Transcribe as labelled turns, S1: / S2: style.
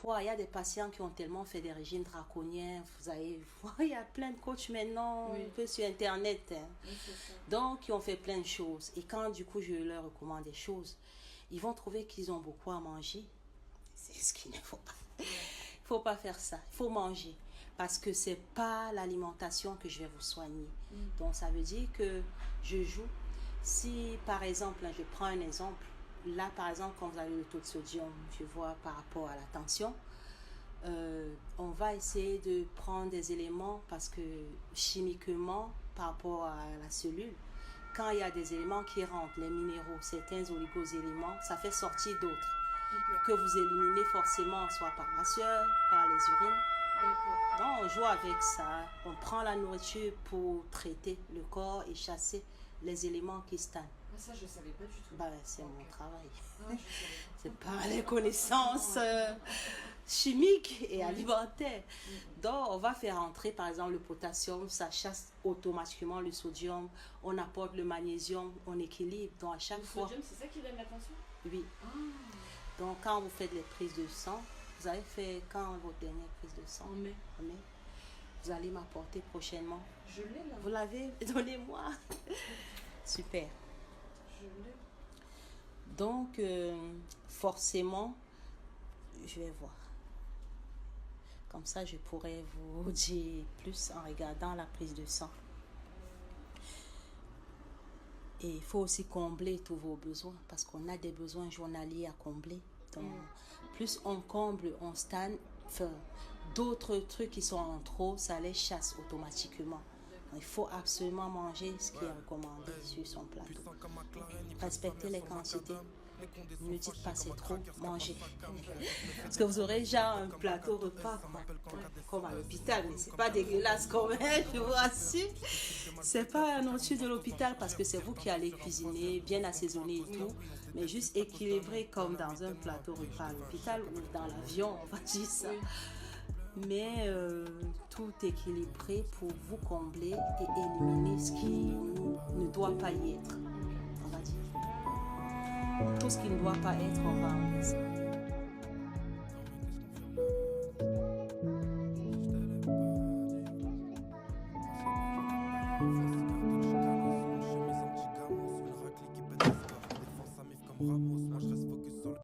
S1: poids. Il y a des patients qui ont tellement fait des régimes draconiens. Vous allez voir, il y a plein de coachs maintenant, un peu sur Internet. Hein.
S2: Oui, c'est ça.
S1: Donc, qui ont fait plein de choses. Et quand, du coup, je leur recommande des choses, ils vont trouver qu'ils ont beaucoup à manger. C'est ce qu'il ne faut pas. Il ne faut pas faire ça. Il faut manger. Parce que ce n'est pas l'alimentation que je vais vous soigner. Donc, ça veut dire que je joue. Si, par exemple, je prends un exemple. Là, par exemple, quand vous avez le taux de sodium, je vois par rapport à la tension, on va essayer de prendre des éléments parce que chimiquement, par rapport à la cellule, quand il y a des éléments qui rentrent, les minéraux, certains oligo-éléments, ça fait sortir d'autres que vous éliminez forcément, soit par la sueur, par les urines. Donc, on joue avec ça. On prend la nourriture pour traiter le corps et chasser les éléments qui stagnent.
S2: Ça, je ne savais pas du tout.
S1: C'est mon travail.
S2: Ah,
S1: C'est pas les connaissances chimiques et alimentaires. Donc, on va faire entrer, par exemple, le potassium, ça chasse automatiquement le sodium. On apporte le magnésium, on équilibre. Donc, à chaque fois...
S2: Le sodium, c'est ça qui donne la tension?
S1: Oui. Donc, quand vous faites les prises de sang, vous avez fait quand votre dernière prise de sang?
S2: En mai.
S1: En mai. Vous allez m'apporter prochainement.
S2: Je l'ai là.
S1: Vous l'avez? Donnez-moi. Super.
S2: Je l'ai.
S1: Donc, forcément, je vais voir. Comme ça, je pourrais vous dire plus en regardant la prise de sang. Et il faut aussi combler tous vos besoins parce qu'on a des besoins journaliers à combler. Donc, plus on comble, on stagne, d'autres trucs qui sont en trop, ça les chasse automatiquement. Il faut absolument manger ce qui est recommandé sur son plateau. Respectez les quantités. Ne dites pas c'est trop, mangez. Parce que vous aurez déjà un plateau repas, quoi. Comme à l'hôpital, mais c'est pas dégueulasse quand même, je vous rassure. C'est pas la nourriture de l'hôpital parce que c'est vous qui allez cuisiner, bien assaisonner et tout, mais juste équilibré comme dans un plateau repas à l'hôpital ou dans l'avion, on va dire ça. Mais tout équilibré pour vous combler et éliminer ce qui ne doit pas y être, on va dire. Tout ce qui ne doit pas être, on va enlever ça.